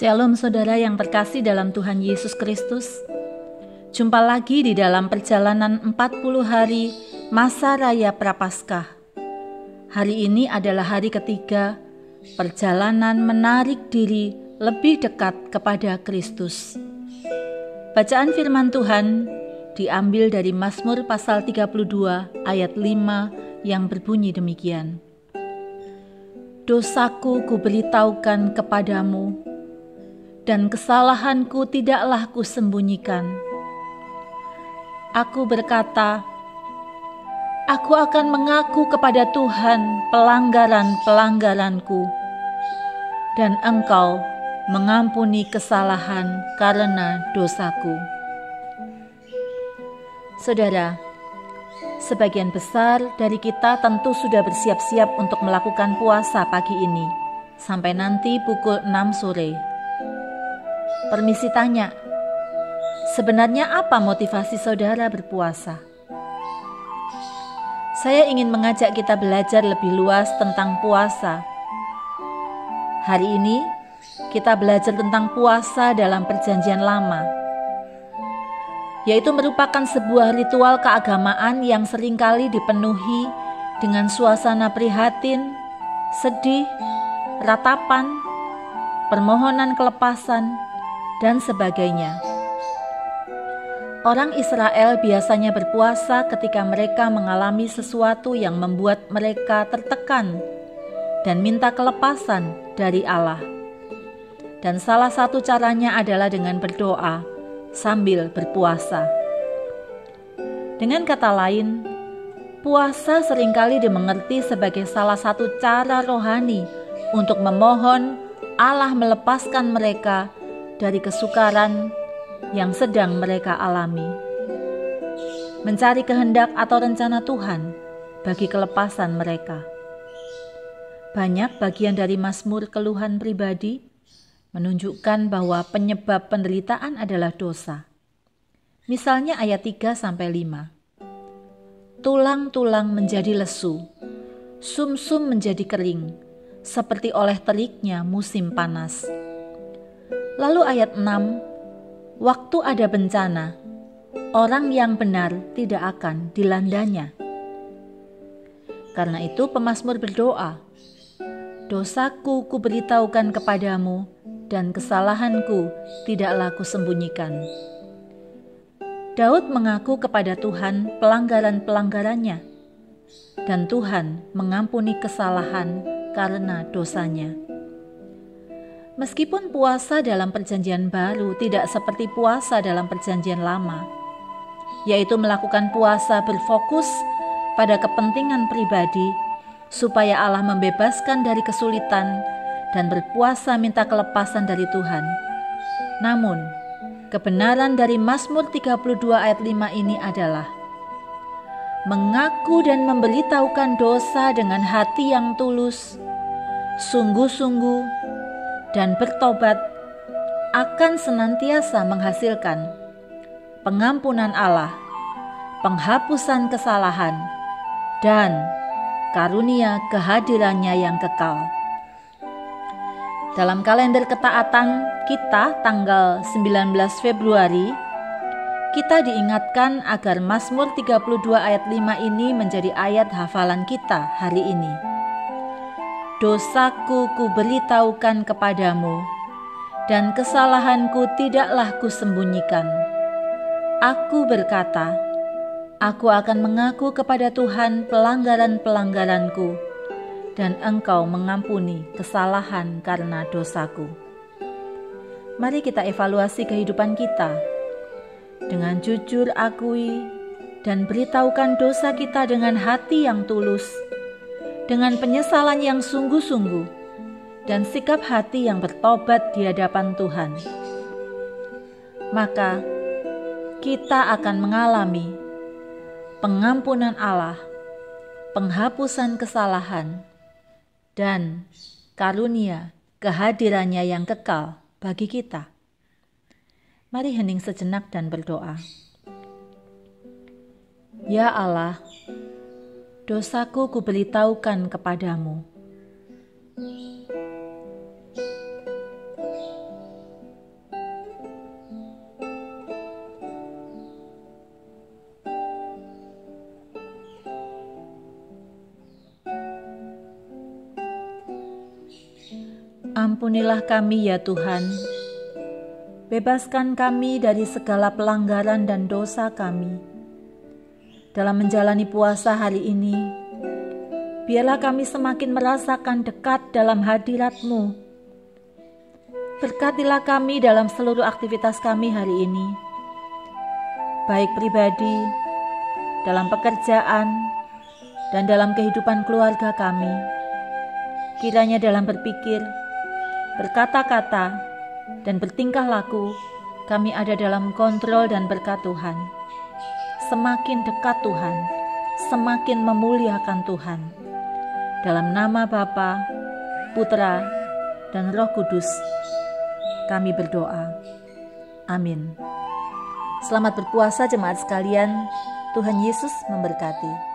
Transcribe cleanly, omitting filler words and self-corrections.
Shalom saudara yang terkasih dalam Tuhan Yesus Kristus. Jumpa lagi di dalam perjalanan 40 hari masa raya Prapaskah. Hari ini adalah hari ketiga perjalanan menarik diri lebih dekat kepada Kristus. Bacaan firman Tuhan diambil dari Mazmur pasal 32 ayat 5 yang berbunyi demikian. Dosaku kuberitahukan kepadamu, dan kesalahanku tidaklah kusembunyikan. Aku berkata, aku akan mengaku kepada Tuhan pelanggaran-pelanggaranku, dan Engkau mengampuni kesalahan karena dosaku. Saudara, sebagian besar dari kita tentu sudah bersiap-siap untuk melakukan puasa pagi ini, sampai nanti pukul 6 sore. Permisi tanya, sebenarnya apa motivasi saudara berpuasa? Saya ingin mengajak kita belajar lebih luas tentang puasa. Hari ini kita belajar tentang puasa dalam Perjanjian Lama, yaitu merupakan sebuah ritual keagamaan yang seringkali dipenuhi dengan suasana prihatin, sedih, ratapan, permohonan kelepasan, dan sebagainya. Orang Israel biasanya berpuasa ketika mereka mengalami sesuatu yang membuat mereka tertekan dan minta kelepasan dari Allah. Dan salah satu caranya adalah dengan berdoa sambil berpuasa. Dengan kata lain, puasa seringkali dimengerti sebagai salah satu cara rohani untuk memohon Allah melepaskan mereka dari kesukaran yang sedang mereka alami, mencari kehendak atau rencana Tuhan bagi kelepasan mereka. Banyak bagian dari Mazmur keluhan pribadi menunjukkan bahwa penyebab penderitaan adalah dosa. Misalnya ayat 3-5. Tulang-tulang menjadi lesu, sumsum menjadi kering, seperti oleh teriknya musim panas. Lalu ayat 6, waktu ada bencana, orang yang benar tidak akan dilandanya. Karena itu pemazmur berdoa, dosaku kuberitahukan kepadamu, dan kesalahanku tidaklah kusembunyikan. Daud mengaku kepada Tuhan pelanggaran-pelanggarannya, dan Tuhan mengampuni kesalahan karena dosanya. Meskipun puasa dalam Perjanjian Baru tidak seperti puasa dalam Perjanjian Lama, yaitu melakukan puasa berfokus pada kepentingan pribadi supaya Allah membebaskan dari kesulitan dan berpuasa minta kelepasan dari Tuhan. Namun, kebenaran dari Mazmur 32 ayat 5 ini adalah mengaku dan memberitahukan dosa dengan hati yang tulus, sungguh-sungguh, dan bertobat akan senantiasa menghasilkan pengampunan Allah, penghapusan kesalahan, dan karunia kehadirannya yang kekal. Dalam kalender ketaatan kita tanggal 19 Februari, kita diingatkan agar Mazmur 32 ayat 5 ini menjadi ayat hafalan kita hari ini. Dosaku kuberitahukan kepadamu, dan kesalahanku tidaklah kusembunyikan. Aku berkata, aku akan mengaku kepada Tuhan pelanggaran-pelanggaranku, dan Engkau mengampuni kesalahan karena dosaku. Mari kita evaluasi kehidupan kita. Dengan jujur akui dan beritahukan dosa kita dengan hati yang tulus, dengan penyesalan yang sungguh-sungguh, dan sikap hati yang bertobat di hadapan Tuhan. Maka kita akan mengalami pengampunan Allah, penghapusan kesalahan, dan karunia kehadirannya yang kekal bagi kita. Mari hening sejenak dan berdoa. Ya Allah, dosaku kuberitahukan kepadamu. Ampunilah kami ya Tuhan, bebaskan kami dari segala pelanggaran dan dosa kami. Dalam menjalani puasa hari ini, biarlah kami semakin merasakan dekat dalam hadirat-Mu. Berkatilah kami dalam seluruh aktivitas kami hari ini, baik pribadi, dalam pekerjaan, dan dalam kehidupan keluarga kami. Kiranya dalam berpikir, berkata-kata, dan bertingkah laku, kami ada dalam kontrol dan berkat Tuhan. Semakin dekat Tuhan, semakin memuliakan Tuhan. Dalam nama Bapa, Putra, dan Roh Kudus, kami berdoa. Amin. Selamat berpuasa jemaat sekalian. Tuhan Yesus memberkati.